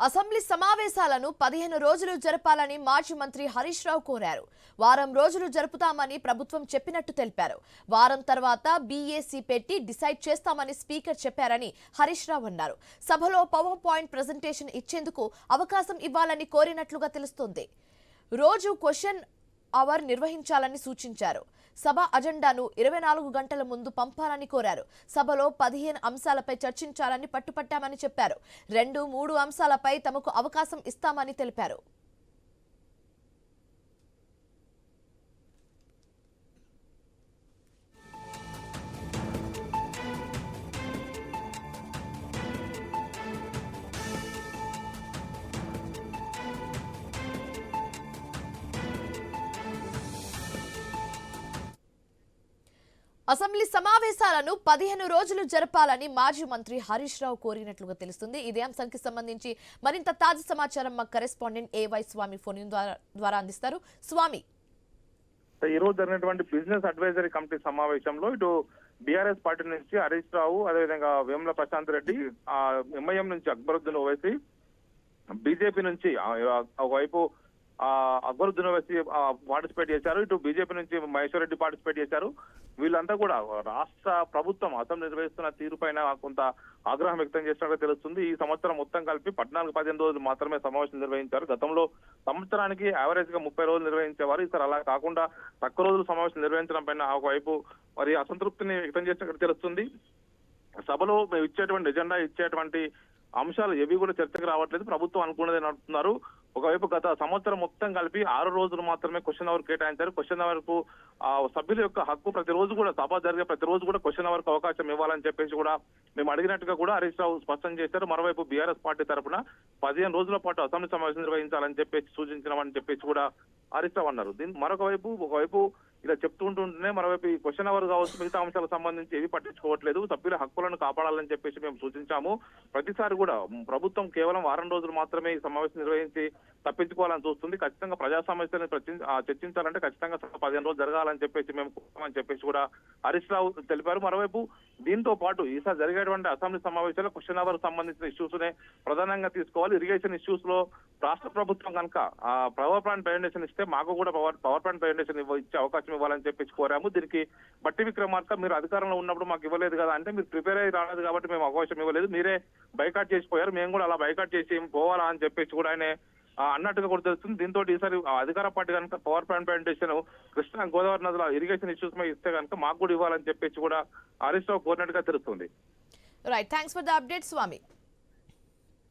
Assembly సమావేశాలను 15 రోజులు జరపాలని మాజీ మంత్రి హరీష్ రావు కోరారు. వారం రోజులు జరుపుతామని ప్రభుత్వం చెప్పినట్టు తెలిపారు. వారం తర్వాత బీఏసీ పెట్టి డిసైడ్ చేస్తామని స్పీకర్ చెప్పారని హరీష్ రావు అన్నారు. సభలో పవర్ పాయింట్ ప్రెజెంటేషన్ ఇచ్చేందుకు అవకాశం ఇవ్వాలని కోరినట్లుగా తెలుస్తోంది. రోజు క్వశ్చన్ అవర్ నిర్వహించాలని సూచించారు. సభ అజెండాను 24 గంటల ముందు పంపాలని కోరారు. సభలో 15 అంశాలపై చర్చించాలని పట్టుపట్టామని చెప్పారు. 2-3 అంశాలపై తమకు అవకాశం ఇస్తామని తెలిపారు. అసెంబ్లీ సమావేశాలను 15 రోజులు జరపాలని మాజీ మంత్రి హరీష్ రావు కోరినట్లుగా తెలుస్తుంది. ఇదే అంశానికి సంబంధించి మరింత తాజా సమాచారం మా కరెస్పాండెంట్ ఏవై స్వామి ఫోన్ ద్వారా అందిస్తారు. స్వామి, ఈ రోజు జరిగినటువంటి బిజినెస్ అడ్వైజరీ కమిటీ సమావేశంలో ఇటు బీఆర్ఎస్ పార్టీ నుంచి హరీష్ రావు, అదేవిధంగా వేముల ప్రశాంత్ రెడ్డి, ఎంఐఎం నుంచి అక్బరుద్దీన్ ఓవైసీ, బీజేపీ నుంచి ఒకవైపు అక్బరుద్దీన్ ఓవైసీ పార్టిసిపేట్ చేశారు. ఇటు బీజేపీ నుంచి మహేశ్వర్ రెడ్డి పార్టిసిపేట్ చేశారు. వీళ్ళంతా కూడా రాష్ట్ర ప్రభుత్వం అసెంబ్లీ నిర్వహిస్తున్న తీరుపైన కొంత ఆగ్రహం వ్యక్తం చేసినట్టుగా తెలుస్తుంది. ఈ సంవత్సరం మొత్తం కలిపి 14-15 రోజులు మాత్రమే సమావేశం నిర్వహించారు. గతంలో సంవత్సరానికి యావరేజ్ గా 30 రోజులు నిర్వహించేవారు. ఈసారి అలా కాకుండా తక్కువ రోజులు సమావేశం నిర్వహించడం పైన ఒకవైపు మరి అసంతృప్తిని వ్యక్తం చేసినట్టు తెలుస్తుంది. సభలో మేము ఇచ్చేటువంటి ఎజెండా, ఇచ్చేటువంటి అంశాలు ఏవి కూడా చర్చకు రావట్లేదు. ప్రభుత్వం అనుకున్నదే నడుపుతున్నారు. ఒకవైపు గత సంవత్సరం మొత్తం కలిపి 6 రోజులు మాత్రమే క్వశ్చన్ అవర్ కేటాయించారు. క్వశ్చన్ అవర్ కు సభ్యుల యొక్క హక్కు ప్రతిరోజు కూడా సభ జరిగే ప్రతిరోజు కూడా క్వశ్చన్ అవర్ కు అవకాశం ఇవ్వాలని చెప్పేసి కూడా మేము అడిగినట్టుగా కూడా హరీష్ రావు స్పష్టం చేశారు. మరోవైపు బీఆర్ఎస్ పార్టీ తరఫున 15 రోజుల పాటు అసెంబ్లీ సమావేశం నిర్వహించాలని చెప్పేసి సూచించినామని చెప్పేసి కూడా హరీష్ రావు అన్నారు. ఒకవైపు ఇలా చెప్తుంటుంటేనే మరోవైపు ఈ క్వశ్చన్ అవర్ కావచ్చు, మిగతా అంశాలకు సంబంధించి ఏవి పట్టించుకోవట్లేదు. సభ్యుల హక్కులను కాపాడాలని చెప్పేసి మేము సూచించాము. ప్రతిసారి కూడా ప్రభుత్వం కేవలం వారం రోజులు మాత్రమే ఈ సమావేశం నిర్వహించి తప్పించుకోవాలని చూస్తుంది. ఖచ్చితంగా ప్రజా సమస్యలను చర్చించాలంటే ఖచ్చితంగా 15 రోజులు జరగాలని చెప్పేసి మేము కోరామని చెప్పేసి కూడా హరీష్ రావు తెలిపారు. మరోవైపు దీంతో పాటు ఈసారి జరిగేటువంటి అసెంబ్లీ సమావేశాల్లో క్వశ్చన్ అవర్ సంబంధించిన ఇష్యూస్ నే ప్రధానంగా తీసుకోవాలి. ఇరిగేషన్ ఇష్యూస్ లో రాష్ట్ర ప్రభుత్వం కనుక పవర్ ప్లాంట్ ప్రజెంటేషన్ ఇస్తే మాకు కూడా పవర్ ప్లాంట్ ప్రజెంటేషన్ ఇచ్చే అవకాశం ఇవ్వాలని చెప్పేసి కోరాము. దీనికి బట్టి విక్రమార్క మీరు అధికారంలో ఉన్నప్పుడు మాకు ఇవ్వలేదు కదా అంటే, మీరు ప్రిపేర్ అయ్యి రాలేదు కాబట్టి మేము అవకాశం ఇవ్వలేదు, మీరే బైకాట్ చేసిపోయారు, మేము కూడా అలా బైకాట్ చేసి పోవాలా అని చెప్పేసి కూడా ఆయన అన్నట్టుగా కూడా తెలుస్తుంది. దీంతో ఈసారి అధికార పార్టీ కనుక power plant presentation Krishna Godavari నదుల ఇరిగేషన్ ఇష్యూస్ మీద ఇస్తే కనుక మాకు కూడా ఇవ్వాలని చెప్పేసి కూడా హరీష్ రావు కోరినట్టుగా తెలుస్తుంది. Right, thanks for the update Swamy.